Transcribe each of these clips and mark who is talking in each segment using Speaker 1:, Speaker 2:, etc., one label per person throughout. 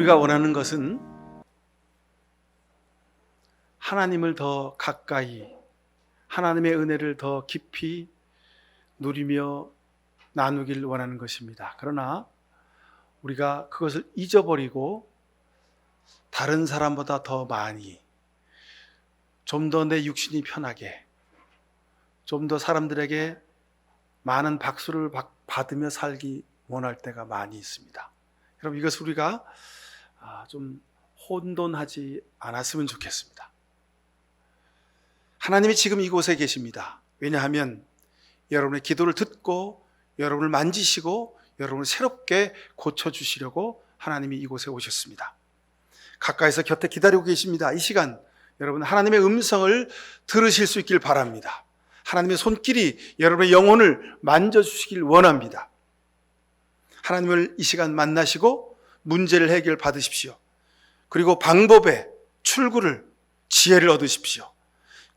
Speaker 1: 우리가 원하는 것은 하나님을 더 가까이, 하나님의 은혜를 더 깊이 누리며 나누길 원하는 것입니다. 그러나 우리가 그것을 잊어버리고 다른 사람보다 더 많이, 좀 더 내 육신이 편하게, 좀 더 사람들에게 많은 박수를 받으며 살기 원할 때가 많이 있습니다. 여러분, 이것을 우리가 좀 혼돈하지 않았으면 좋겠습니다. 하나님이 지금 이곳에 계십니다. 왜냐하면 여러분의 기도를 듣고 여러분을 만지시고 여러분을 새롭게 고쳐주시려고 하나님이 이곳에 오셨습니다. 가까이서 곁에 기다리고 계십니다. 이 시간 여러분 하나님의 음성을 들으실 수 있길 바랍니다. 하나님의 손길이 여러분의 영혼을 만져주시길 원합니다. 하나님을 이 시간 만나시고 문제를 해결 받으십시오. 그리고 방법에 출구를, 지혜를 얻으십시오.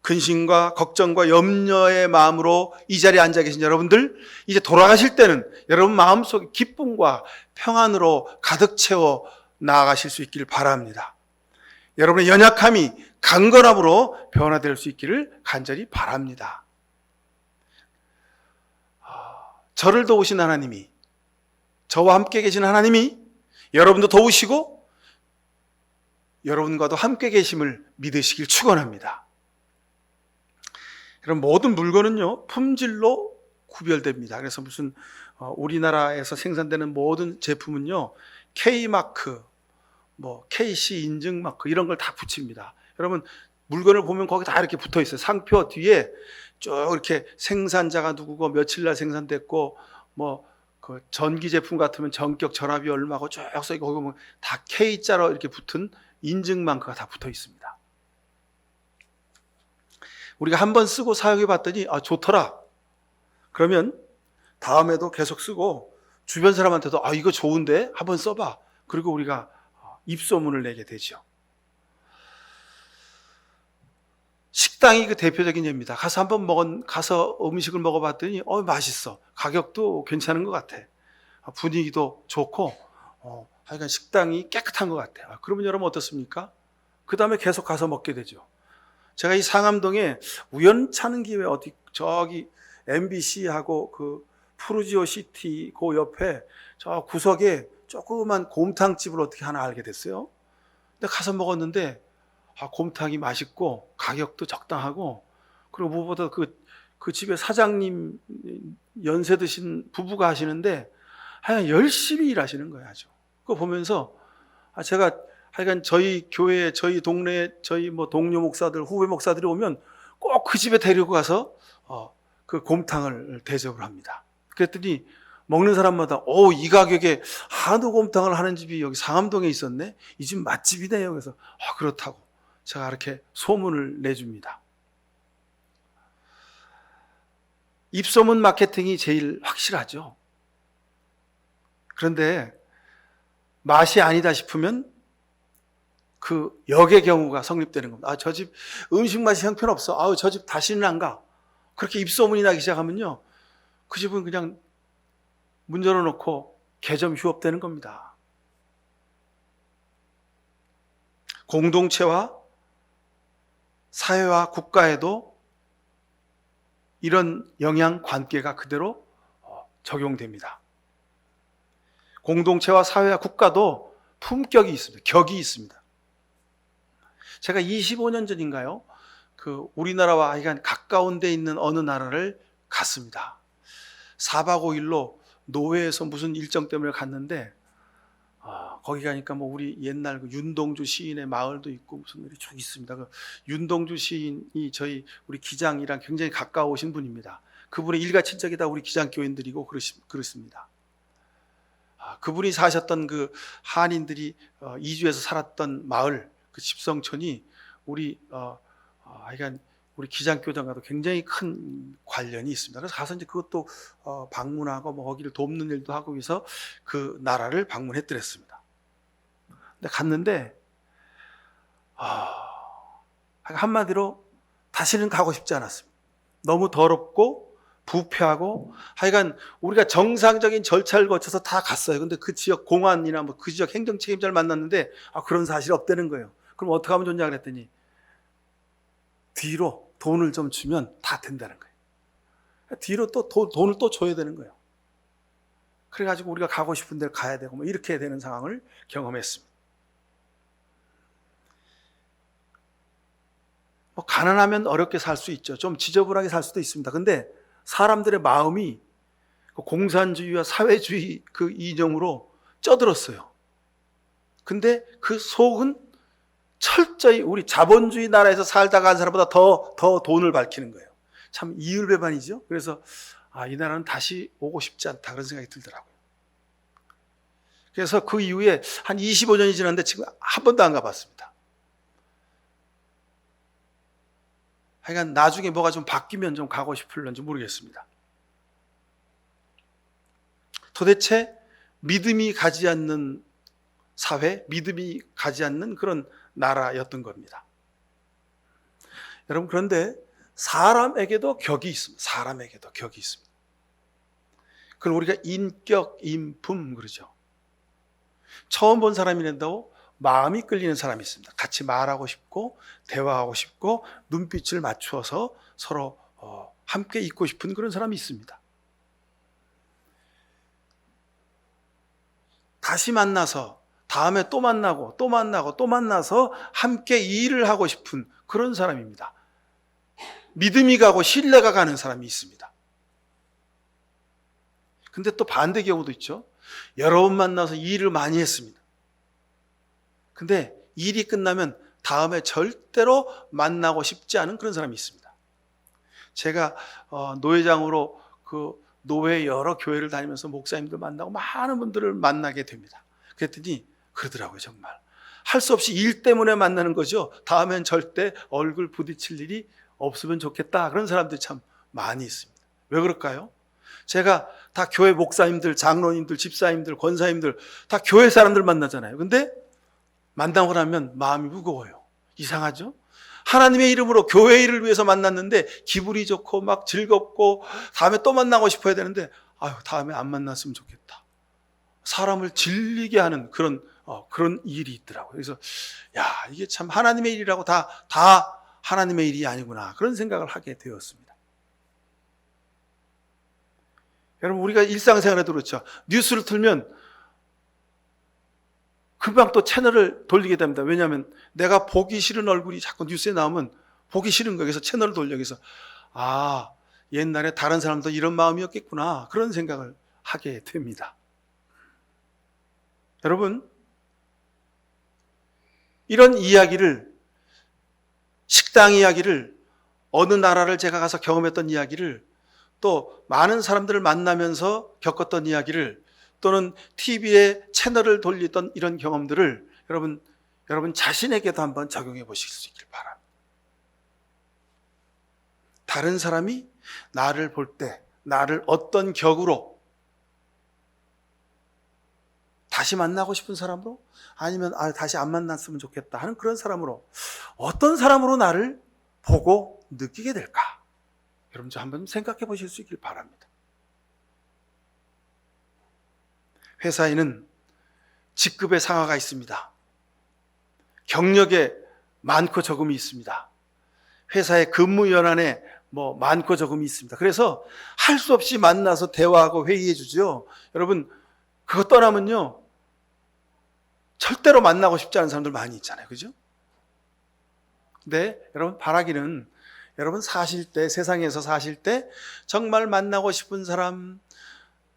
Speaker 1: 근심과 걱정과 염려의 마음으로 이 자리에 앉아 계신 여러분들, 이제 돌아가실 때는 여러분 마음속에 기쁨과 평안으로 가득 채워 나아가실 수 있기를 바랍니다. 여러분의 연약함이 강건함으로 변화될 수 있기를 간절히 바랍니다. 저를 도우신 하나님이, 저와 함께 계신 하나님이 여러분도 도우시고 여러분과도 함께 계심을 믿으시길 축원합니다. 그럼 모든 물건은요, 품질로 구별됩니다. 그래서 무슨 우리나라에서 생산되는 모든 제품은요, K마크, KC 인증 마크 이런 걸 다 붙입니다. 여러분 물건을 보면 거기 다 이렇게 붙어 있어요. 상표 뒤에 쭉 이렇게 생산자가 누구고 며칠 날 생산됐고 그 전기 제품 같으면 전격 전압이 얼마고 쭉 거기 보면 다 K자로 이렇게 붙은 인증 마크가 다 붙어 있습니다. 우리가 한번 쓰고 사용해 봤더니 좋더라. 그러면 다음에도 계속 쓰고 주변 사람한테도 이거 좋은데 한번 써봐. 그리고 우리가 입소문을 내게 되죠. 식당이 그 대표적인 예입니다. 가서 음식을 먹어봤더니 맛있어. 가격도 괜찮은 것 같아. 분위기도 좋고 하여간 식당이 깨끗한 것 같아. 그러면 여러분 어떻습니까? 그 다음에 계속 가서 먹게 되죠. 제가 이 상암동에 우연찮은 기회에 저기 MBC하고 그 푸르지오 시티 그 옆에 저 구석에 조그만 곰탕집을 어떻게 하나 알게 됐어요. 근데 가서 먹었는데 곰탕이 맛있고 가격도 적당하고, 그리고 무엇보다 그 집의 사장님 연세 드신 부부가 하시는데 하여간 열심히 일하시는 거예요. 아주. 그거 보면서 제가 하여간 저희 교회, 저희 동네에 저희 동료 목사들, 후배 목사들이 오면 꼭 그 집에 데리고 가서 그 곰탕을 대접을 합니다. 그랬더니 먹는 사람마다 이 가격에 한우 곰탕을 하는 집이 여기 상암동에 있었네? 이 집 맛집이네요. 그래서 그렇다고 제가 이렇게 소문을 내줍니다. 입소문 마케팅이 제일 확실하죠. 그런데 맛이 아니다 싶으면 그 역의 경우가 성립되는 겁니다. 저 집 음식 맛이 형편없어. 저 집 다시는 안 가. 그렇게 입소문이 나기 시작하면요, 그 집은 그냥 문 열어놓고 개점 휴업되는 겁니다. 공동체와 사회와 국가에도 이런 영향 관계가 그대로 적용됩니다. 공동체와 사회와 국가도 품격이 있습니다. 격이 있습니다. 제가 25년 전인가요? 우리나라와 하여간 가까운 데 있는 어느 나라를 갔습니다. 4박 5일로 노회에서 무슨 일정 때문에 갔는데 거기 가니까 우리 옛날 윤동주 시인의 마을도 있고 무슨 일이 쭉 있습니다. 윤동주 시인이 우리 기장이랑 굉장히 가까우신 분입니다. 그분의 일가 친척이 다 우리 기장교인들이고 그렇습니다. 그분이 사셨던 그 한인들이 이주해서 살았던 마을, 그 집성촌이 하여간 우리 기장교장과도 굉장히 큰 관련이 있습니다. 그래서 가서 이제 그것도 방문하고 거기를 돕는 일도 하고 해서 그 나라를 방문했더랬습니다. 근데 갔는데 한마디로 다시는 가고 싶지 않았습니다. 너무 더럽고 부패하고 하여간 우리가 정상적인 절차를 거쳐서 다 갔어요. 근데 그 지역 공안이나 뭐 그 지역 행정 책임자를 만났는데 그런 사실이 없다는 거예요. 그럼 어떻게 하면 좋냐 그랬더니 뒤로 돈을 좀 주면 다 된다는 거예요. 뒤로 또 돈을 또 줘야 되는 거예요. 그래가지고 우리가 가고 싶은 데를 가야 되고 뭐 이렇게 되는 상황을 경험했습니다. 뭐 가난하면 어렵게 살 수 있죠. 좀 지저분하게 살 수도 있습니다. 근데 사람들의 마음이 공산주의와 사회주의 그 이념으로 쪄들었어요. 근데 그 속은 철저히 우리 자본주의 나라에서 살다가 한 사람보다 더 돈을 밝히는 거예요. 참 이율배반이죠. 그래서 이 나라는 다시 오고 싶지 않다 그런 생각이 들더라고요. 그래서 그 이후에 한 25년이 지났는데 지금 한 번도 안 가봤습니다. 하여간 나중에 뭐가 좀 바뀌면 좀 가고 싶을런지 모르겠습니다. 도대체 믿음이 가지 않는 사회, 믿음이 가지 않는 그런 나라였던 겁니다. 여러분, 그런데 사람에게도 격이 있습니다. 사람에게도 격이 있습니다. 그걸 우리가 인격, 인품 그러죠. 처음 본 사람이란다고 마음이 끌리는 사람이 있습니다. 같이 말하고 싶고 대화하고 싶고 눈빛을 맞추어서 서로 함께 있고 싶은 그런 사람이 있습니다. 다시 만나서 다음에 또 만나고 또 만나고 또 만나서 함께 일을 하고 싶은 그런 사람입니다. 믿음이 가고 신뢰가 가는 사람이 있습니다. 근데 또 반대 경우도 있죠. 여러 번 만나서 일을 많이 했습니다. 근데 일이 끝나면 다음에 절대로 만나고 싶지 않은 그런 사람이 있습니다. 제가 노회장으로 그 노회 여러 교회를 다니면서 목사님들 만나고 많은 분들을 만나게 됩니다. 그랬더니 그러더라고요. 정말 할 수 없이 일 때문에 만나는 거죠. 다음엔 절대 얼굴 부딪힐 일이 없으면 좋겠다. 그런 사람들이 참 많이 있습니다. 왜 그럴까요? 제가 다 교회 목사님들, 장로님들, 집사님들, 권사님들 다 교회 사람들 만나잖아요. 근데 만나고 나면 마음이 무거워요. 이상하죠? 하나님의 이름으로 교회 일을 위해서 만났는데 기분이 좋고 막 즐겁고 다음에 또 만나고 싶어야 되는데 다음에 안 만났으면 좋겠다. 사람을 질리게 하는 그런 일이 있더라고요. 그래서 이게 참 하나님의 일이라고 다 하나님의 일이 아니구나 그런 생각을 하게 되었습니다. 여러분, 우리가 일상생활에도 그렇죠. 뉴스를 틀면 금방 또 채널을 돌리게 됩니다. 왜냐하면 내가 보기 싫은 얼굴이 자꾸 뉴스에 나오면 보기 싫은 거예요. 그래서 채널을 돌려. 그래서 옛날에 다른 사람도 이런 마음이었겠구나 그런 생각을 하게 됩니다. 여러분, 이런 이야기를, 식당 이야기를, 어느 나라를 제가 가서 경험했던 이야기를, 또 많은 사람들을 만나면서 겪었던 이야기를, 또는 TV에 채널을 돌리던 이런 경험들을 여러분 자신에게도 한번 적용해 보실 수 있길 바랍니다. 다른 사람이 나를 볼 때 나를 어떤 격으로, 다시 만나고 싶은 사람으로, 아니면 다시 안 만났으면 좋겠다 하는 그런 사람으로, 어떤 사람으로 나를 보고 느끼게 될까? 여러분 좀 한번 생각해 보실 수 있길 바랍니다. 회사에는 직급의 상하가 있습니다. 경력에 많고 적음이 있습니다. 회사의 근무 연한에 많고 적음이 있습니다. 그래서 할 수 없이 만나서 대화하고 회의해 주죠. 여러분, 그거 떠나면요, 절대로 만나고 싶지 않은 사람들 많이 있잖아요. 그죠? 근데 여러분, 바라기는 여러분 사실 때, 세상에서 사실 때 정말 만나고 싶은 사람,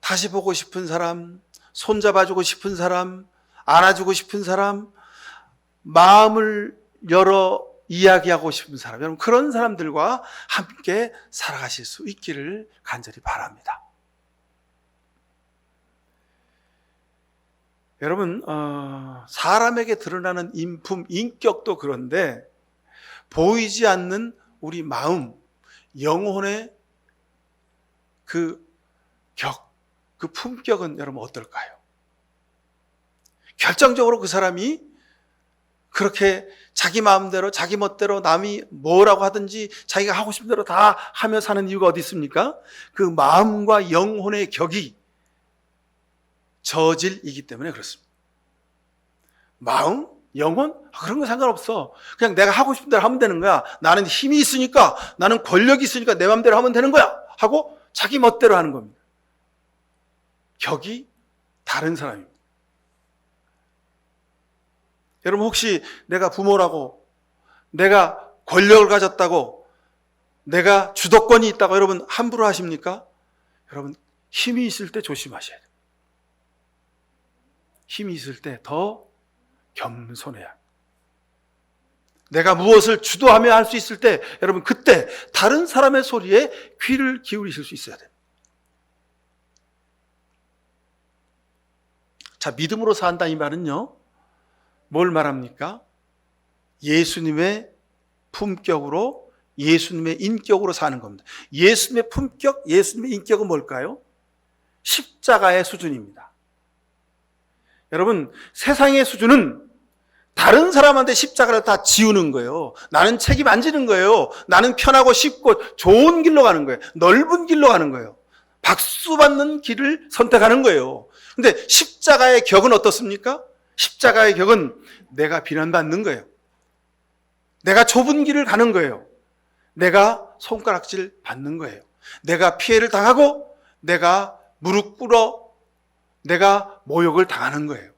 Speaker 1: 다시 보고 싶은 사람, 손잡아주고 싶은 사람, 안아주고 싶은 사람, 마음을 열어 이야기하고 싶은 사람, 여러분 그런 사람들과 함께 살아가실 수 있기를 간절히 바랍니다. 여러분, 사람에게 드러나는 인품, 인격도 그런데 보이지 않는 우리 마음, 영혼의 그 격, 그 품격은 여러분 어떨까요? 결정적으로 그 사람이 그렇게 자기 마음대로 자기 멋대로 남이 뭐라고 하든지 자기가 하고 싶은 대로 다 하며 사는 이유가 어디 있습니까? 그 마음과 영혼의 격이 저질이기 때문에 그렇습니다. 마음, 영혼? 그런 거 상관없어. 그냥 내가 하고 싶은 대로 하면 되는 거야. 나는 힘이 있으니까, 나는 권력이 있으니까 내 마음대로 하면 되는 거야 하고 자기 멋대로 하는 겁니다. 격이 다른 사람입니다. 여러분, 혹시 내가 부모라고, 내가 권력을 가졌다고, 내가 주도권이 있다고 여러분 함부로 하십니까? 여러분, 힘이 있을 때 조심하셔야 돼요. 힘이 있을 때 더 겸손해야 합니다. 내가 무엇을 주도하며 할 수 있을 때 여러분 그때 다른 사람의 소리에 귀를 기울이실 수 있어야 돼요. 자, 믿음으로 산다 이 말은요, 뭘 말합니까? 예수님의 품격으로, 예수님의 인격으로 사는 겁니다. 예수님의 품격, 예수님의 인격은 뭘까요? 십자가의 수준입니다. 여러분, 세상의 수준은 다른 사람한테 십자가를 다 지우는 거예요. 나는 책임 안 지는 거예요. 나는 편하고 쉽고 좋은 길로 가는 거예요. 넓은 길로 가는 거예요. 박수 받는 길을 선택하는 거예요. 근데 십자가의 격은 어떻습니까? 십자가의 격은 내가 비난받는 거예요. 내가 좁은 길을 가는 거예요. 내가 손가락질 받는 거예요. 내가 피해를 당하고 내가 무릎 꿇어 내가 모욕을 당하는 거예요.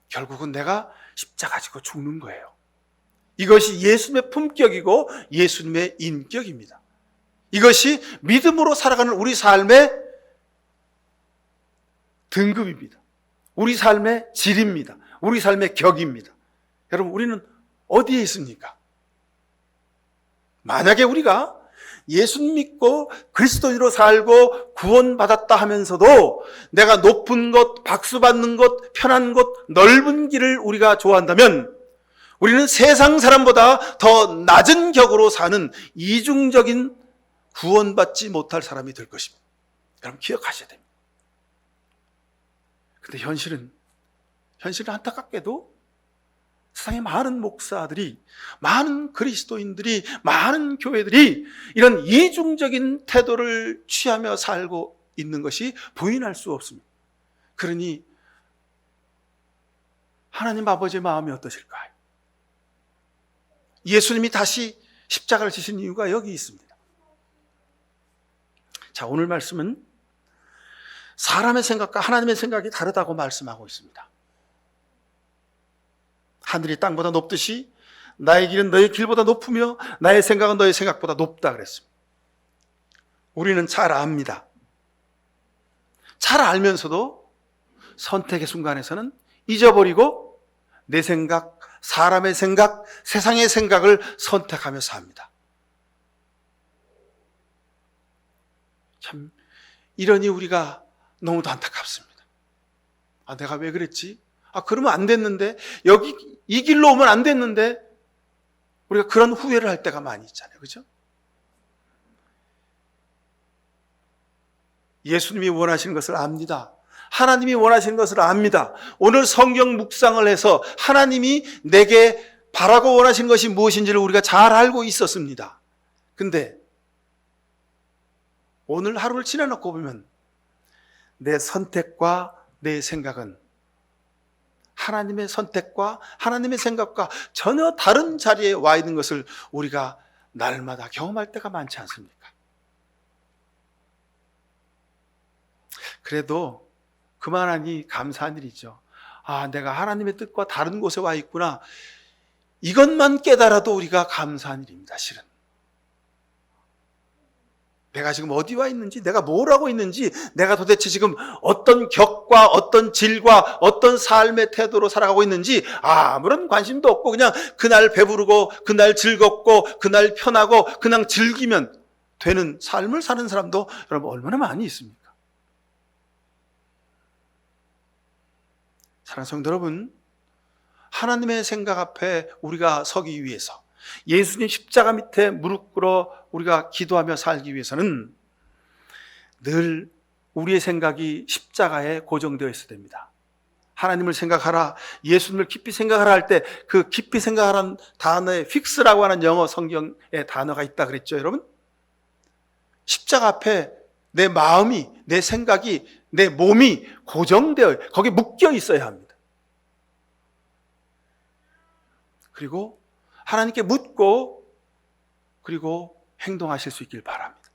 Speaker 1: 결국은 내가 십자가 지고 죽는 거예요. 이것이 예수님의 품격이고 예수님의 인격입니다. 이것이 믿음으로 살아가는 우리 삶의 등급입니다. 우리 삶의 질입니다. 우리 삶의 격입니다. 여러분, 우리는 어디에 있습니까? 만약에 우리가 예수님 믿고 그리스도인으로 살고 구원받았다 하면서도 내가 높은 것, 박수 받는 것, 편한 것, 넓은 길을 우리가 좋아한다면 우리는 세상 사람보다 더 낮은 격으로 사는 이중적인 구원받지 못할 사람이 될 것입니다. 여러분 기억하셔야 됩니다. 근데 현실은 안타깝게도 세상의 많은 목사들이, 많은 그리스도인들이, 많은 교회들이 이런 이중적인 태도를 취하며 살고 있는 것이 부인할 수 없습니다. 그러니 하나님 아버지의 마음이 어떠실까요? 예수님이 다시 십자가를 지신 이유가 여기 있습니다. 자, 오늘 말씀은 사람의 생각과 하나님의 생각이 다르다고 말씀하고 있습니다. 하늘이 땅보다 높듯이 나의 길은 너의 길보다 높으며 나의 생각은 너의 생각보다 높다 그랬습니다. 우리는 잘 압니다. 잘 알면서도 선택의 순간에서는 잊어버리고 내 생각, 사람의 생각, 세상의 생각을 선택하며 삽니다. 참 이러니 우리가 너무도 안타깝습니다. 내가 왜 그랬지? 그러면 안 됐는데, 여기 이 길로 오면 안 됐는데, 우리가 그런 후회를 할 때가 많이 있잖아요. 그죠? 예수님이 원하시는 것을 압니다. 하나님이 원하시는 것을 압니다. 오늘 성경 묵상을 해서 하나님이 내게 바라고 원하시는 것이 무엇인지를 우리가 잘 알고 있었습니다. 근데 오늘 하루를 지나놓고 보면 내 선택과 내 생각은 하나님의 선택과 하나님의 생각과 전혀 다른 자리에 와 있는 것을 우리가 날마다 경험할 때가 많지 않습니까? 그래도 그만하니 감사한 일이죠. 내가 하나님의 뜻과 다른 곳에 와 있구나. 이것만 깨달아도 우리가 감사한 일입니다, 실은. 내가 지금 어디 와 있는지, 내가 뭘 하고 있는지, 내가 도대체 지금 어떤 격과 어떤 질과 어떤 삶의 태도로 살아가고 있는지 아무런 관심도 없고 그냥 그날 배부르고 그날 즐겁고 그날 편하고 그냥 즐기면 되는 삶을 사는 사람도 여러분 얼마나 많이 있습니까? 사랑하는 성도 여러분, 하나님의 생각 앞에 우리가 서기 위해서, 예수님 십자가 밑에 무릎 꿇어 우리가 기도하며 살기 위해서는 늘 우리의 생각이 십자가에 고정되어 있어야 됩니다. 하나님을 생각하라, 예수님을 깊이 생각하라 할 때 그 깊이 생각하라는 단어에 fix라고 하는 영어 성경의 단어가 있다 그랬죠, 여러분? 십자가 앞에 내 마음이, 내 생각이, 내 몸이 고정되어 거기에 묶여 있어야 합니다. 그리고 하나님께 묻고 그리고 행동하실 수 있길 바랍니다.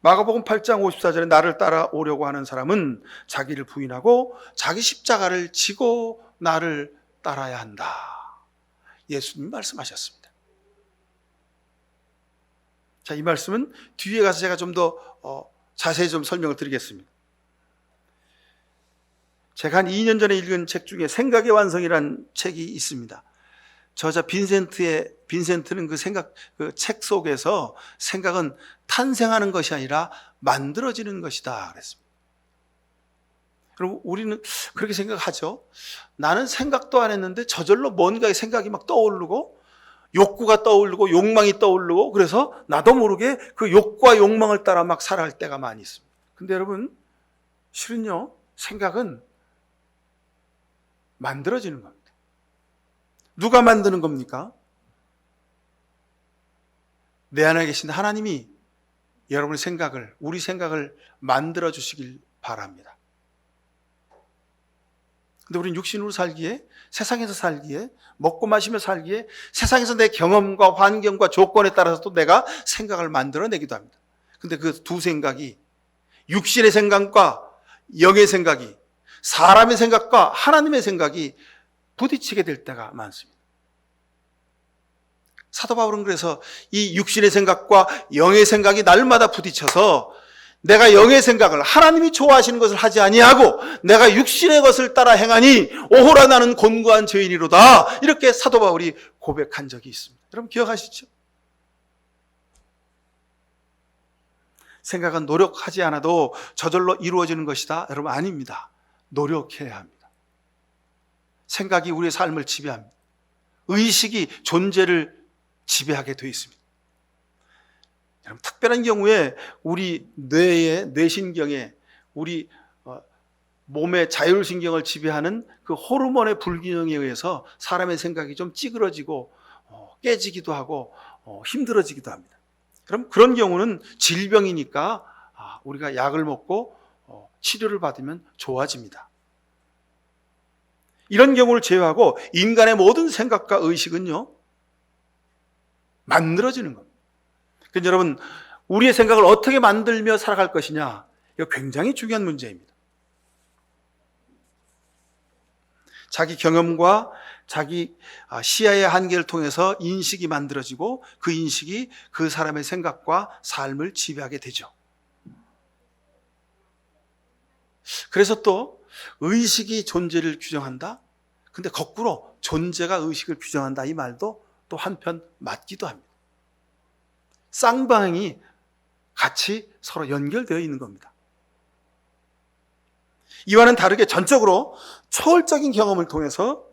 Speaker 1: 마가복음 8장 54절에 나를 따라오려고 하는 사람은 자기를 부인하고 자기 십자가를 지고 나를 따라야 한다. 예수님 말씀하셨습니다. 자, 이 말씀은 뒤에 가서 제가 좀 더 자세히 좀 설명을 드리겠습니다. 제가 한 2년 전에 읽은 책 중에 생각의 완성이라는 책이 있습니다. 저자 빈센트는 그 책 속에서 생각은 탄생하는 것이 아니라 만들어지는 것이다 그랬습니다. 그럼 우리는 그렇게 생각하죠. 나는 생각도 안 했는데 저절로 뭔가의 생각이 막 떠오르고 욕구가 떠오르고 욕망이 떠오르고 그래서 나도 모르게 그 욕구와 욕망을 따라 막 살아갈 때가 많이 있습니다. 근데 여러분, 실은요, 생각은 만들어지는 겁니다. 누가 만드는 겁니까? 내 안에 계신 하나님이 여러분의 생각을, 우리 생각을 만들어 주시길 바랍니다. 근데 우리는 육신으로 살기에, 세상에서 살기에, 먹고 마시며 살기에 세상에서 내 경험과 환경과 조건에 따라서 또 내가 생각을 만들어내기도 합니다. 근데 그 두 생각이, 육신의 생각과 영의 생각이, 사람의 생각과 하나님의 생각이 부딪히게 될 때가 많습니다. 사도 바울은 그래서 이 육신의 생각과 영의 생각이 날마다 부딪혀서 내가 영의 생각을, 하나님이 좋아하시는 것을 하지 아니하고 내가 육신의 것을 따라 행하니 오호라 나는 곤고한 죄인이로다, 이렇게 사도 바울이 고백한 적이 있습니다. 여러분 기억하시죠? 생각은 노력하지 않아도 저절로 이루어지는 것이다, 여러분 아닙니다. 노력해야 합니다. 생각이 우리의 삶을 지배합니다. 의식이 존재를 지배하게 되어 있습니다. 여러분, 특별한 경우에 우리 뇌의 뇌신경에, 우리 몸의 자율신경을 지배하는 그 호르몬의 불균형에 의해서 사람의 생각이 좀 찌그러지고 깨지기도 하고 힘들어지기도 합니다. 그럼 그런 경우는 질병이니까 우리가 약을 먹고 치료를 받으면 좋아집니다. 이런 경우를 제외하고 인간의 모든 생각과 의식은요, 만들어지는 겁니다. 그러니까 여러분, 우리의 생각을 어떻게 만들며 살아갈 것이냐, 이거 굉장히 중요한 문제입니다. 자기 경험과 자기 시야의 한계를 통해서 인식이 만들어지고 그 인식이 그 사람의 생각과 삶을 지배하게 되죠. 그래서 또 의식이 존재를 규정한다? 근데 거꾸로 존재가 의식을 규정한다, 이 말도 또 한편 맞기도 합니다. 쌍방향이 같이 서로 연결되어 있는 겁니다. 이와는 다르게 전적으로 초월적인 경험을 통해서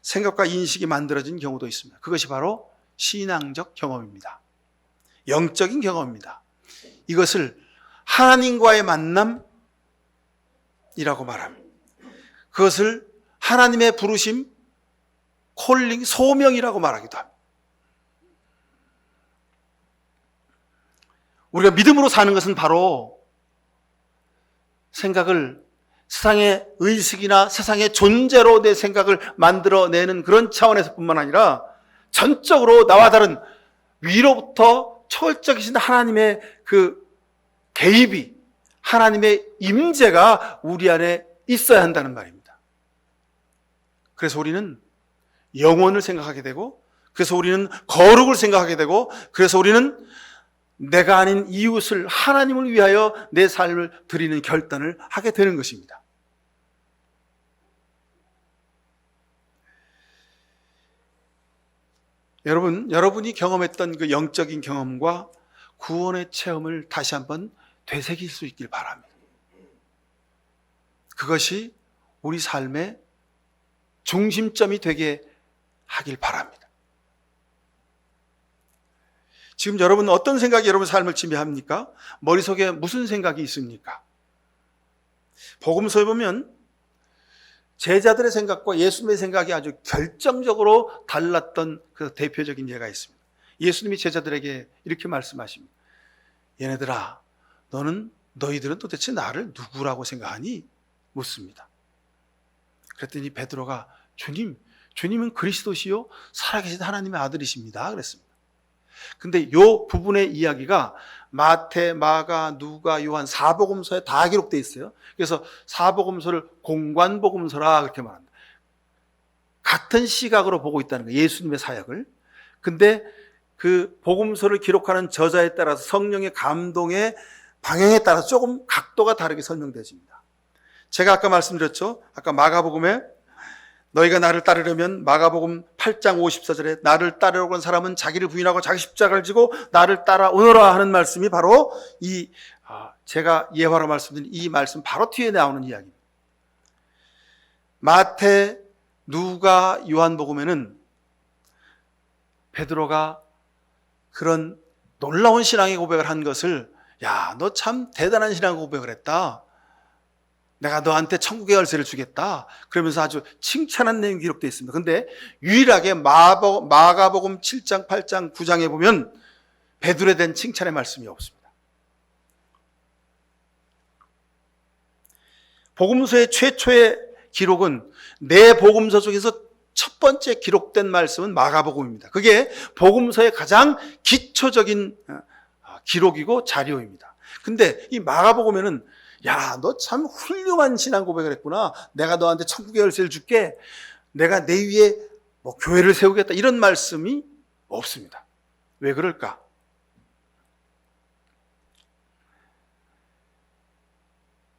Speaker 1: 생각과 인식이 만들어진 경우도 있습니다. 그것이 바로 신앙적 경험입니다. 영적인 경험입니다. 이것을 하나님과의 만남이라고 말합니다. 그것을 하나님의 부르심, 콜링, 소명이라고 말하기도 합니다. 우리가 믿음으로 사는 것은 바로 생각을 세상의 의식이나 세상의 존재로 내 생각을 만들어내는 그런 차원에서 뿐만 아니라 전적으로 나와 다른 위로부터 초월적이신 하나님의 그 개입이, 하나님의 임재가 우리 안에 있어야 한다는 말입니다. 그래서 우리는 영혼을 생각하게 되고, 그래서 우리는 거룩을 생각하게 되고, 그래서 우리는 내가 아닌 이웃을 하나님을 위하여 내 삶을 드리는 결단을 하게 되는 것입니다. 여러분이 경험했던 그 영적인 경험과 구원의 체험을 다시 한번 되새길 수 있길 바랍니다. 그것이 우리 삶의 중심점이 되게 하길 바랍니다. 지금 여러분 어떤 생각이 여러분 삶을 지배합니까? 머릿속에 무슨 생각이 있습니까? 복음서에 보면 제자들의 생각과 예수님의 생각이 아주 결정적으로 달랐던 그 대표적인 예가 있습니다. 예수님이 제자들에게 이렇게 말씀하십니다. 얘네들아, 너희들은 도대체 나를 누구라고 생각하니? 묻습니다. 그랬더니 베드로가 주님은 그리스도시요 살아계신 하나님의 아들이십니다. 그랬습니다. 근데 이 부분의 이야기가 마태, 마가, 누가, 요한 사복음서에 다 기록되어 있어요. 그래서 사복음서를 공관복음서라 그렇게 말합니다. 같은 시각으로 보고 있다는 거예요. 예수님의 사역을. 근데 그 복음서를 기록하는 저자에 따라서 성령의 감동의 방향에 따라서 조금 각도가 다르게 설명되어집니다. 제가 아까 말씀드렸죠. 아까 마가복음에 너희가 나를 따르려면 마가복음 8장 54절에 나를 따르려고 하는 사람은 자기를 부인하고 자기 십자가를 지고 나를 따라오너라 하는 말씀이 바로 제가 예화로 말씀드린 이 말씀 바로 뒤에 나오는 이야기입니다. 마태, 누가, 요한복음에는 베드로가 그런 놀라운 신앙의 고백을 한 것을 너 참 대단한 신앙 고백을 했다. 내가 너한테 천국의 열쇠를 주겠다. 그러면서 아주 칭찬한 내용이 기록되어 있습니다. 그런데 유일하게 마가복음 7장, 8장, 9장에 보면 베드로에 대한 칭찬의 말씀이 없습니다. 복음서의 최초의 기록은 네 복음서 중에서 첫 번째 기록된 말씀은 마가복음입니다. 그게 복음서의 가장 기초적인 기록이고 자료입니다. 근데 이 마가복음에는 너 참 훌륭한 신앙 고백을 했구나. 내가 너한테 천국의 열쇠를 줄게. 내가 내 위에 교회를 세우겠다. 이런 말씀이 없습니다. 왜 그럴까?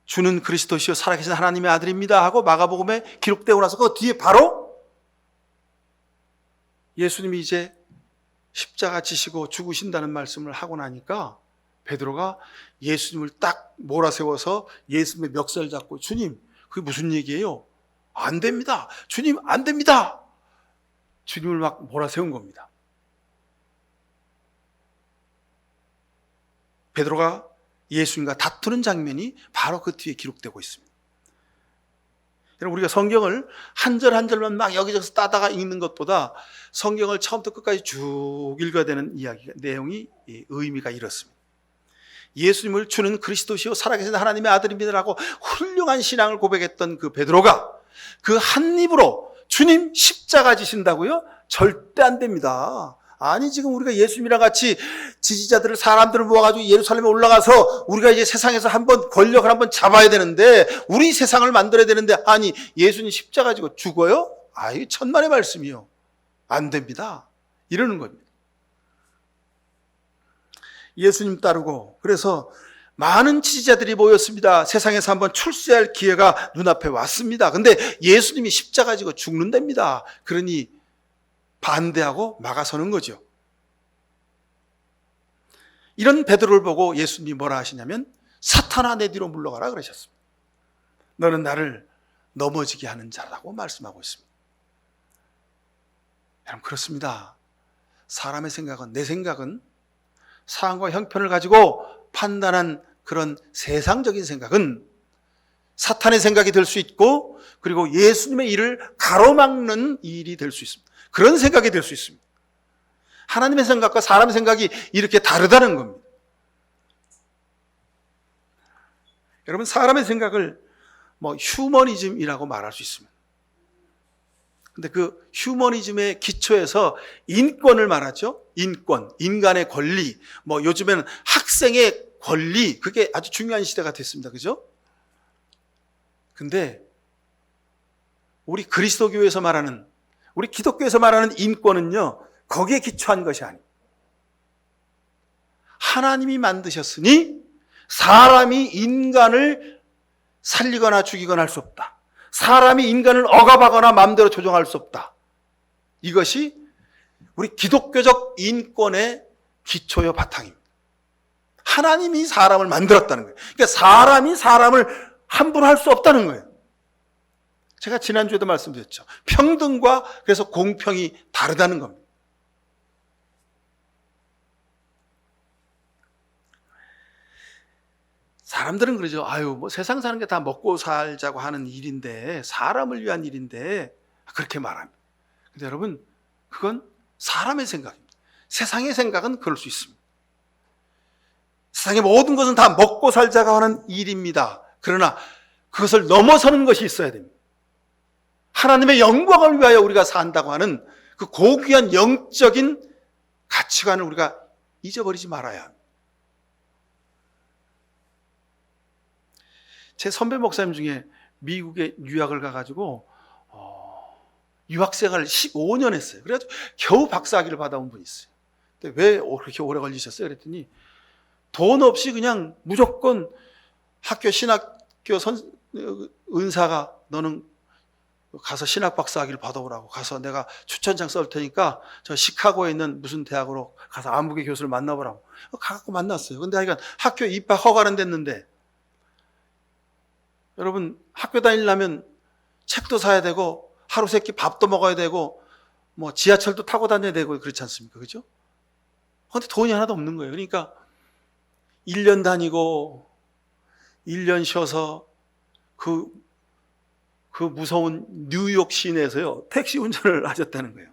Speaker 1: 주는 그리스도시요 살아계신 하나님의 아들입니다 하고 마가복음에 기록되고 나서 그 뒤에 바로 예수님이 이제 십자가 지시고 죽으신다는 말씀을 하고 나니까 베드로가 예수님을 딱 몰아세워서 예수님의 멱살 잡고 주님, 그게 무슨 얘기예요? 안 됩니다. 주님, 안 됩니다. 주님을 막 몰아세운 겁니다. 베드로가 예수님과 다투는 장면이 바로 그 뒤에 기록되고 있습니다. 여러분, 우리가 성경을 한 절 한 절만 막 여기저기서 따다가 읽는 것보다 성경을 처음부터 끝까지 쭉 읽어야 되는 내용이 의미가 이렇습니다. 예수님을 주는 그리스도시요 살아계신 하나님의 아들입니다라고 훌륭한 신앙을 고백했던 그 베드로가 그 한 입으로 주님 십자가 지신다고요? 절대 안 됩니다. 아니, 지금 우리가 예수님이랑 같이 지지자들을, 사람들을 모아가지고 예루살렘에 올라가서 우리가 이제 세상에서 한번 권력을 한번 잡아야 되는데, 우리 세상을 만들어야 되는데, 아니, 예수님 십자가 지고 죽어요? 이 천만의 말씀이요. 안 됩니다. 이러는 겁니다. 예수님 따르고, 그래서 많은 지지자들이 모였습니다. 세상에서 한번 출세할 기회가 눈앞에 왔습니다. 근데 예수님이 십자가 지고 죽는답니다. 그러니 반대하고 막아서는 거죠. 이런 베드로를 보고 예수님이 뭐라 하시냐면 사탄아 내 뒤로 물러가라 그러셨습니다. 너는 나를 넘어지게 하는 자라고 말씀하고 있습니다. 여러분, 그렇습니다. 사람의 생각은, 내 생각은, 사랑과 형편을 가지고 판단한 그런 세상적인 생각은 사탄의 생각이 될 수 있고, 그리고 예수님의 일을 가로막는 일이 될 수 있습니다. 그런 생각이 될 수 있습니다. 하나님의 생각과 사람의 생각이 이렇게 다르다는 겁니다. 여러분, 사람의 생각을 휴머니즘이라고 말할 수 있습니다. 근데 그 휴머니즘의 기초에서 인권을 말하죠. 인권, 인간의 권리, 요즘에는 학생의 권리, 그게 아주 중요한 시대가 됐습니다. 그죠? 근데 우리 그리스도교에서 말하는, 우리 기독교에서 말하는 인권은요, 거기에 기초한 것이 아닙니다. 하나님이 만드셨으니 사람이 인간을 살리거나 죽이거나 할 수 없다. 사람이 인간을 억압하거나 마음대로 조종할 수 없다. 이것이 우리 기독교적 인권의 기초요 바탕입니다. 하나님이 사람을 만들었다는 거예요. 그러니까 사람이 사람을 함부로 할 수 없다는 거예요. 제가 지난주에도 말씀드렸죠. 평등과 그래서 공평이 다르다는 겁니다. 사람들은 그러죠. 아유, 뭐 세상 사는 게 다 먹고 살자고 하는 일인데, 사람을 위한 일인데, 그렇게 말합니다. 근데 여러분, 그건 사람의 생각입니다. 세상의 생각은 그럴 수 있습니다. 세상의 모든 것은 다 먹고 살자고 하는 일입니다. 그러나 그것을 넘어서는 것이 있어야 됩니다. 하나님의 영광을 위하여 우리가 산다고 하는 그 고귀한 영적인 가치관을 우리가 잊어버리지 말아야 합니다. 제 선배 목사님 중에 미국에 유학을 가가지고 유학생활을 15년 했어요. 그래가지고 겨우 박사학위를 받아온 분이 있어요. 근데 왜 그렇게 오래 걸리셨어요? 그랬더니 돈 없이 그냥 무조건 학교 신학교 은사가 너는 가서 신학 박사학위를 받아오라고, 가서 내가 추천장 쏠 테니까 저 시카고에 있는 무슨 대학으로 가서 암흑의 교수를 만나보라고 가갖고 만났어요. 근데 하여간 학교 입학 허가는 됐는데, 여러분 학교 다니려면 책도 사야 되고 하루 세끼 밥도 먹어야 되고 뭐 지하철도 타고 다녀야 되고 그렇지 않습니까? 그죠? 근데 돈이 하나도 없는 거예요. 그러니까 1년 다니고 1년 쉬어서 그 무서운 뉴욕 시내에서요 택시 운전을 하셨다는 거예요.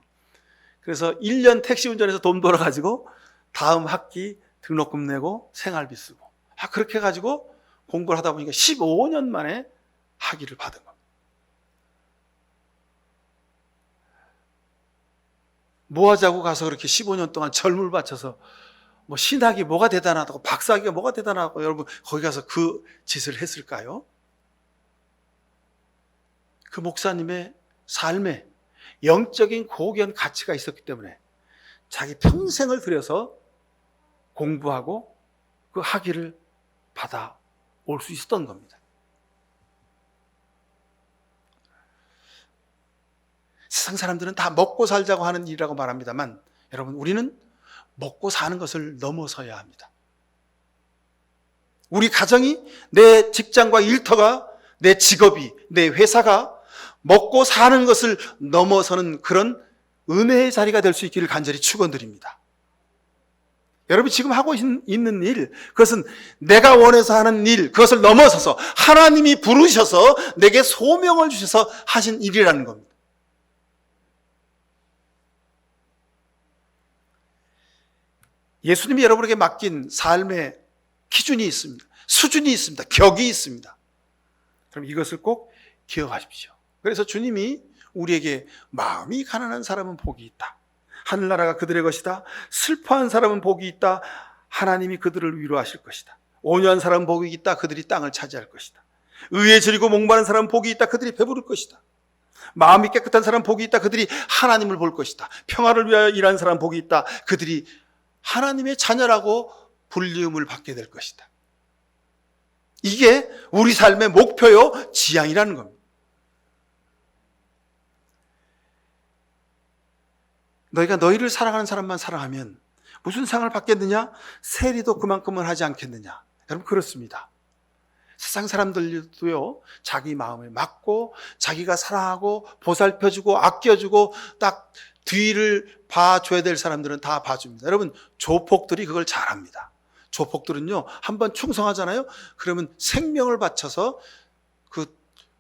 Speaker 1: 그래서 1년 택시 운전해서 돈 벌어가지고 다음 학기 등록금 내고 생활비 쓰고 그렇게 해가지고 공부를 하다 보니까 15년 만에 학위를 받은 겁니다. 뭐 하자고 가서 그렇게 15년 동안 젊음을 바쳐서 뭐 신학이 뭐가 대단하다고, 박사학위가 뭐가 대단하다고 여러분 거기 가서 그 짓을 했을까요? 그 목사님의 삶에 영적인 고귀한 가치가 있었기 때문에 자기 평생을 들여서 공부하고 그 학위를 받아 올 수 있었던 겁니다. 세상 사람들은 다 먹고 살자고 하는 일이라고 말합니다만, 여러분 우리는 먹고 사는 것을 넘어서야 합니다. 우리 가정이, 내 직장과 일터가, 내 직업이, 내 회사가 먹고 사는 것을 넘어서는 그런 은혜의 자리가 될 수 있기를 간절히 축원드립니다. 여러분 지금 하고 있는 일, 그것은 내가 원해서 하는 일, 그것을 넘어서서 하나님이 부르셔서 내게 소명을 주셔서 하신 일이라는 겁니다. 예수님이 여러분에게 맡긴 삶의 기준이 있습니다. 수준이 있습니다. 격이 있습니다. 그럼 이것을 꼭 기억하십시오. 그래서 주님이 우리에게 마음이 가난한 사람은 복이 있다, 하늘나라가 그들의 것이다, 슬퍼한 사람은 복이 있다, 하나님이 그들을 위로하실 것이다, 온유한 사람은 복이 있다, 그들이 땅을 차지할 것이다, 의에 지리고 목마른 사람은 복이 있다, 그들이 배부를 것이다, 마음이 깨끗한 사람은 복이 있다, 그들이 하나님을 볼 것이다, 평화를 위하여 일하는 사람은 복이 있다, 그들이 하나님의 자녀라고 불리움을 받게 될 것이다. 이게 우리 삶의 목표요 지향이라는 겁니다. 너희가 너희를 사랑하는 사람만 사랑하면 무슨 상을 받겠느냐? 세리도 그만큼은 하지 않겠느냐? 여러분 그렇습니다. 세상 사람들도요 자기 마음에 맞고 자기가 사랑하고 보살펴주고 아껴주고 딱 뒤를 봐줘야 될 사람들은 다 봐줍니다. 여러분 조폭들이 그걸 잘합니다. 조폭들은요 한번 충성하잖아요. 그러면 생명을 바쳐서 그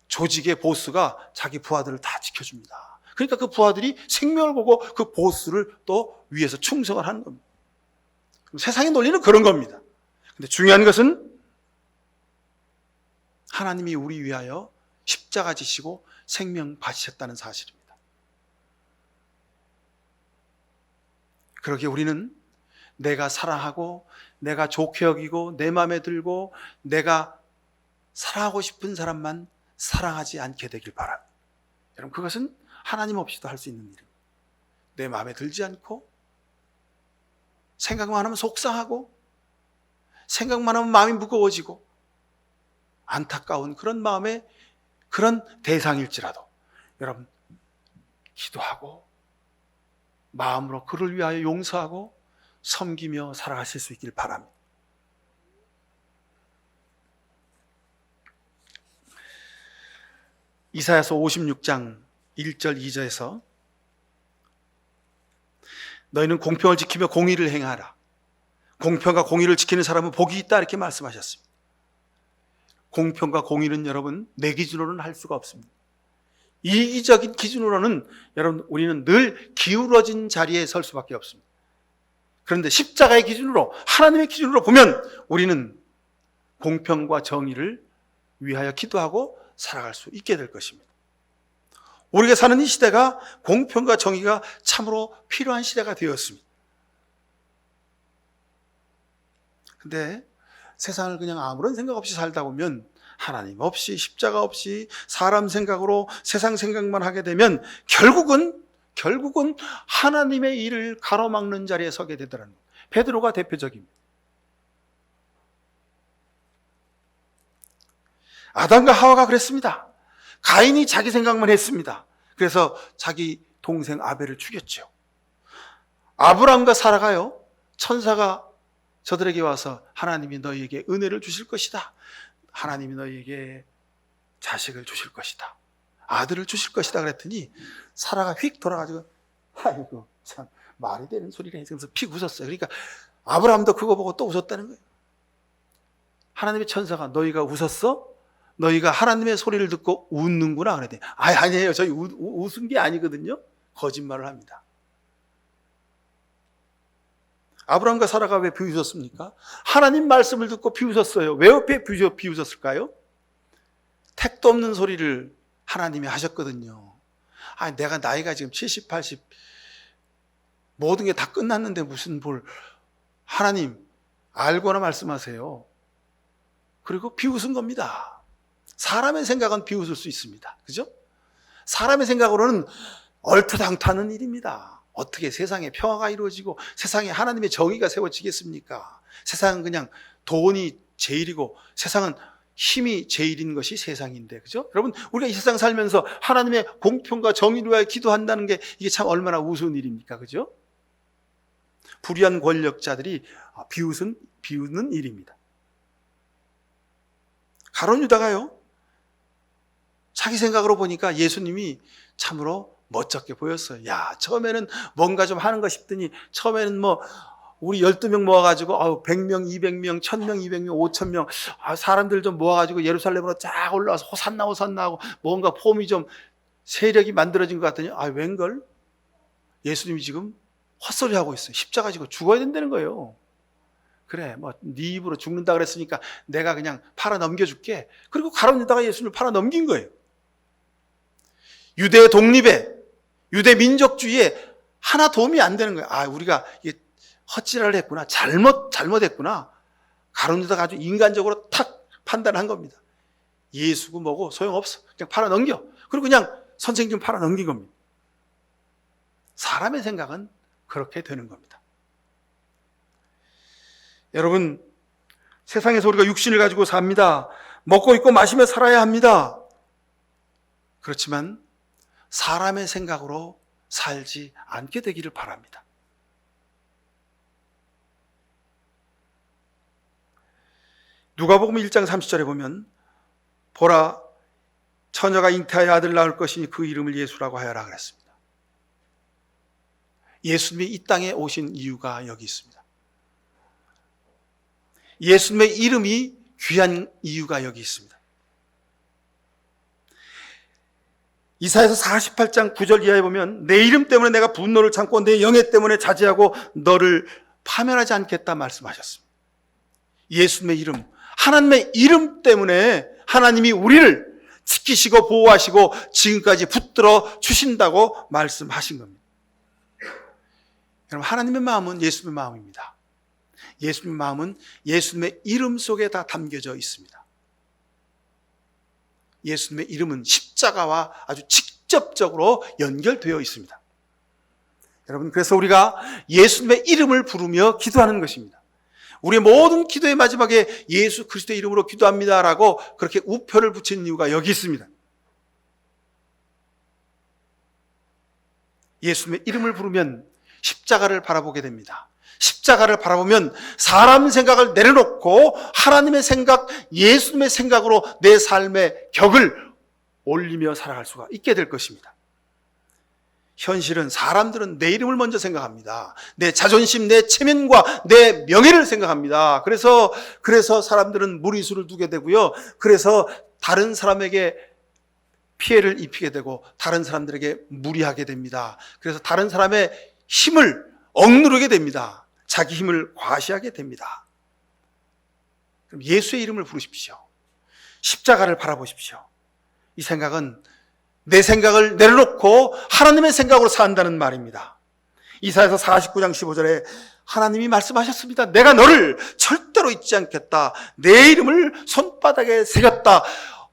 Speaker 1: 조직의 보스가 자기 부하들을 다 지켜줍니다. 그러니까 그 부하들이 생명을 보고 그 보스를 또 위해서 충성을 하는 겁니다. 세상의 논리는 그런 겁니다. 근데 중요한 것은 하나님이 우리 위하여 십자가 지시고 생명 바치셨다는 사실입니다. 그러기에 우리는 내가 사랑하고 내가 좋게 여기고 내 마음에 들고 내가 사랑하고 싶은 사람만 사랑하지 않게 되길 바랍니다. 여러분 그것은 하나님 없이도 할 수 있는 일입니다. 내 마음에 들지 않고 생각만 하면 속상하고 생각만 하면 마음이 무거워지고 안타까운 그런 마음의 그런 대상일지라도 여러분 기도하고 마음으로 그를 위하여 용서하고 섬기며 살아가실 수 있길 바랍니다. 이사야서 56장 1절 2절에서 너희는 공평을 지키며 공의를 행하라. 공평과 공의를 지키는 사람은 복이 있다 이렇게 말씀하셨습니다. 공평과 공의는 여러분 내 기준으로는 할 수가 없습니다. 이기적인 기준으로는 여러분 우리는 늘 기울어진 자리에 설 수밖에 없습니다. 그런데 십자가의 기준으로, 하나님의 기준으로 보면 우리는 공평과 정의를 위하여 기도하고 살아갈 수 있게 될 것입니다. 우리가 사는 이 시대가 공평과 정의가 참으로 필요한 시대가 되었습니다. 근데 세상을 그냥 아무런 생각 없이 살다 보면, 하나님 없이 십자가 없이 사람 생각으로 세상 생각만 하게 되면 결국은 하나님의 일을 가로막는 자리에 서게 되더라는 거예요. 베드로가 대표적입니다. 아담과 하와가 그랬습니다. 가인이 자기 생각만 했습니다. 그래서 자기 동생 아벨을 죽였죠. 아브라함과 사라가요, 천사가 저들에게 와서 하나님이 너희에게 은혜를 주실 것이다, 하나님이 너희에게 자식을 주실 것이다, 아들을 주실 것이다 그랬더니 사라가 휙 돌아가지고 아이고 참 말이 되는 소리를 해서 픽 웃었어요. 그러니까 아브라함도 그거 보고 또 웃었다는 거예요. 하나님의 천사가 너희가 웃었어? 너희가 하나님의 소리를 듣고 웃는구나 그랬더니 아니에요, 저희 웃은 게 아니거든요. 거짓말을 합니다. 아브라함과 사라가 왜 비웃었습니까? 하나님 말씀을 듣고 비웃었어요. 왜 비웃었을까요? 택도 없는 소리를 하나님이 하셨거든요. 내가 나이가 지금 70, 80 모든 게 다 끝났는데 무슨 하나님 알고나 말씀하세요. 그리고 비웃은 겁니다. 사람의 생각은 비웃을 수 있습니다. 그죠? 사람의 생각으로는 얼토당토하는 일입니다. 어떻게 세상에 평화가 이루어지고 세상에 하나님의 정의가 세워지겠습니까? 세상은 그냥 돈이 제일이고 세상은 힘이 제일인 것이 세상인데, 그죠? 여러분, 우리가 이 세상 살면서 하나님의 공평과 정의를 위하여 기도한다는 게 이게 참 얼마나 우스운 일입니까? 그죠? 불의한 권력자들이 비웃는 일입니다. 가룟 유다가요, 자기 생각으로 보니까 예수님이 참으로 멋쩍게 보였어요. 처음에는 뭔가 좀 하는 거 싶더니, 처음에는 우리 12명 모아가지고 100명, 200명, 1000명, 200명, 5000명 사람들 좀 모아가지고 예루살렘으로 쫙 올라와서 호산나 하고 뭔가 폼이 좀 세력이 만들어진 것 같더니 웬걸? 예수님이 지금 헛소리하고 있어요. 십자가 지고 죽어야 된다는 거예요. 그래, 네 입으로 죽는다 그랬으니까 내가 그냥 팔아 넘겨줄게. 그리고 가룟 유다가 예수님을 팔아 넘긴 거예요. 유대 독립에, 유대 민족주의에 하나 도움이 안 되는 거예요. 우리가 이게 헛질을 했구나, 잘못했구나. 가룟 유다가 아주 인간적으로 탁 판단한 겁니다. 예수고 뭐고 소용없어, 그냥 팔아 넘겨. 그리고 그냥 선생 좀 팔아 넘긴 겁니다. 사람의 생각은 그렇게 되는 겁니다. 여러분, 세상에서 우리가 육신을 가지고 삽니다. 먹고 입고 마시며 살아야 합니다. 그렇지만 사람의 생각으로 살지 않게 되기를 바랍니다. 누가복음 1장 30절에 보면, 보라, 처녀가 잉태하여 아들 낳을 것이니 그 이름을 예수라고 하여라 그랬습니다. 예수님이 이 땅에 오신 이유가 여기 있습니다. 예수님의 이름이 귀한 이유가 여기 있습니다. 이사야서 48장 9절 이하에 보면, 내 이름 때문에 내가 분노를 참고 내 영예 때문에 자제하고 너를 파멸하지 않겠다 말씀하셨습니다. 예수님의 이름, 하나님의 이름 때문에 하나님이 우리를 지키시고 보호하시고 지금까지 붙들어 주신다고 말씀하신 겁니다. 여러분, 하나님의 마음은 예수님의 마음입니다. 예수님의 마음은 예수님의 이름 속에 다 담겨져 있습니다. 예수님의 이름은 십자가와 아주 직접적으로 연결되어 있습니다. 여러분, 그래서 우리가 예수님의 이름을 부르며 기도하는 것입니다. 우리의 모든 기도의 마지막에 예수 그리스도의 이름으로 기도합니다라고 그렇게 우표를 붙인 이유가 여기 있습니다. 예수님의 이름을 부르면 십자가를 바라보게 됩니다. 십자가를 바라보면 사람 생각을 내려놓고 하나님의 생각, 예수님의 생각으로 내 삶의 격을 올리며 살아갈 수가 있게 될 것입니다. 현실은 사람들은 내 이름을 먼저 생각합니다. 내 자존심, 내 체면과 내 명예를 생각합니다. 그래서 사람들은 무리수를 두게 되고요. 그래서 다른 사람에게 피해를 입히게 되고 다른 사람들에게 무리하게 됩니다. 그래서 다른 사람의 힘을 억누르게 됩니다. 자기 힘을 과시하게 됩니다. 그럼 예수의 이름을 부르십시오. 십자가를 바라보십시오. 이 생각은 내 생각을 내려놓고 하나님의 생각으로 산다는 말입니다. 이사야서 49장 15절에 하나님이 말씀하셨습니다. 내가 너를 절대로 잊지 않겠다. 내 이름을 손바닥에 새겼다.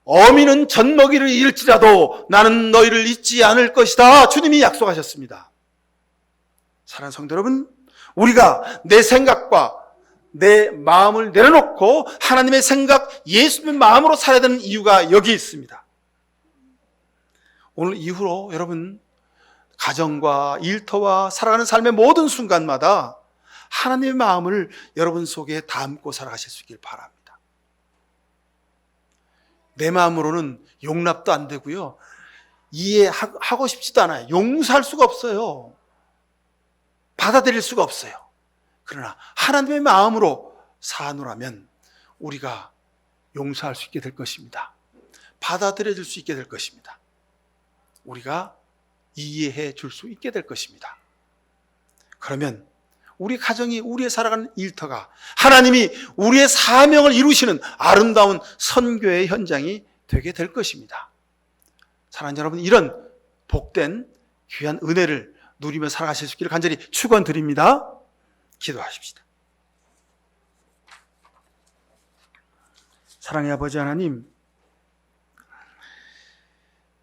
Speaker 1: 어미는 젖먹이를 잃을지라도 나는 너희를 잊지 않을 것이다. 주님이 약속하셨습니다. 사랑하는 성도 여러분, 우리가 내 생각과 내 마음을 내려놓고 하나님의 생각, 예수님의 마음으로 살아야 되는 이유가 여기 있습니다. 오늘 이후로 여러분 가정과 일터와 살아가는 삶의 모든 순간마다 하나님의 마음을 여러분 속에 담고 살아가실 수 있길 바랍니다. 내 마음으로는 용납도 안 되고요. 이해하고 싶지도 않아요. 용서할 수가 없어요. 받아들일 수가 없어요. 그러나 하나님의 마음으로 사노라면 우리가 용서할 수 있게 될 것입니다. 받아들여질 수 있게 될 것입니다. 우리가 이해해 줄 수 있게 될 것입니다. 그러면 우리 가정이, 우리의 살아가는 일터가 하나님이 우리의 사명을 이루시는 아름다운 선교의 현장이 되게 될 것입니다. 사랑하는 여러분, 이런 복된 귀한 은혜를 누리며 살아가실 수 있기를 간절히 축원드립니다. 기도하십시다. 사랑의 아버지 하나님,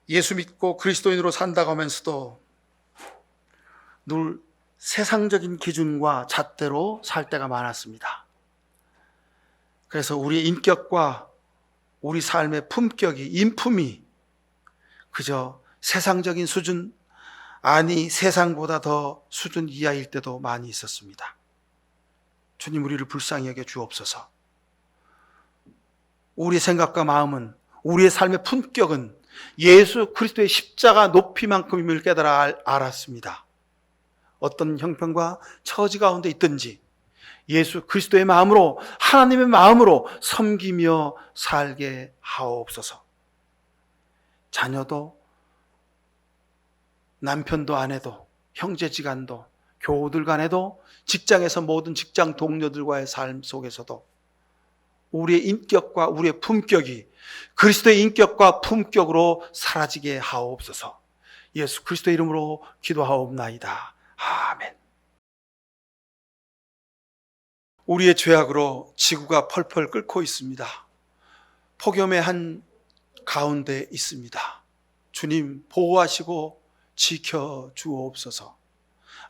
Speaker 1: 예수 믿고 그리스도인으로 산다고 하면서도 늘 세상적인 기준과 잣대로 살 때가 많았습니다. 그래서 우리의 인격과 우리 삶의 품격이, 인품이 그저 세상적인 수준, 아니 세상보다 더 수준 이하일 때도 많이 있었습니다. 주님, 우리를 불쌍히 여겨 주옵소서. 우리의 생각과 마음은, 우리의 삶의 품격은 예수 그리스도의 십자가 높이만큼임을 깨달아 알았습니다. 어떤 형편과 처지 가운데 있든지 예수 그리스도의 마음으로, 하나님의 마음으로 섬기며 살게 하옵소서. 자녀도, 남편도 아내도, 형제지간도, 교우들 간에도, 직장에서 모든 직장 동료들과의 삶 속에서도 우리의 인격과 우리의 품격이 그리스도의 인격과 품격으로 사라지게 하옵소서. 예수 그리스도의 이름으로 기도하옵나이다. 아멘. 우리의 죄악으로 지구가 펄펄 끓고 있습니다. 폭염의 한 가운데 있습니다. 주님, 보호하시고 지켜 주옵소서.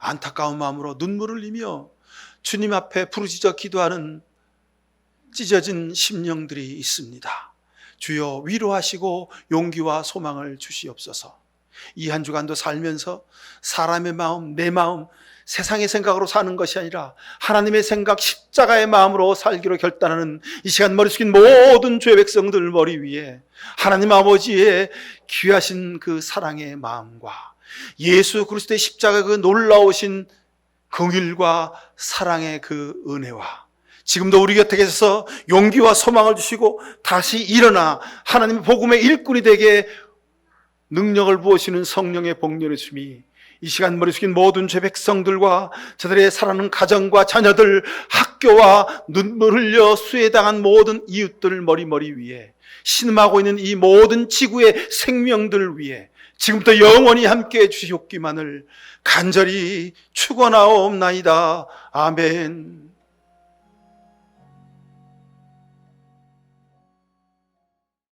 Speaker 1: 안타까운 마음으로 눈물을 흘리며 주님 앞에 부르짖어 기도하는 찢어진 심령들이 있습니다. 주여, 위로하시고 용기와 소망을 주시옵소서. 이 한 주간도 살면서 사람의 마음, 내 마음, 세상의 생각으로 사는 것이 아니라 하나님의 생각, 십자가의 마음으로 살기로 결단하는 이 시간 머리 숙인 모든 주의 백성들 머리 위에 하나님 아버지의 귀하신 그 사랑의 마음과 예수 그리스도의 십자가 그 놀라우신 긍휼과 사랑의 그 은혜와 지금도 우리 곁에 계셔서 용기와 소망을 주시고 다시 일어나 하나님의 복음의 일꾼이 되게 능력을 부으시는 성령의 복렬의 춤이 이 시간 머리 숙인 모든 죄 백성들과 저들의 사랑하는 가정과 자녀들, 학교와 눈물 흘려 수혜당한 모든 이웃들 머리 위에 신음하고 있는 이 모든 지구의 생명들 위에 지금부터 영원히 함께해 주시옵기만을 간절히 축원하옵나이다. 아멘.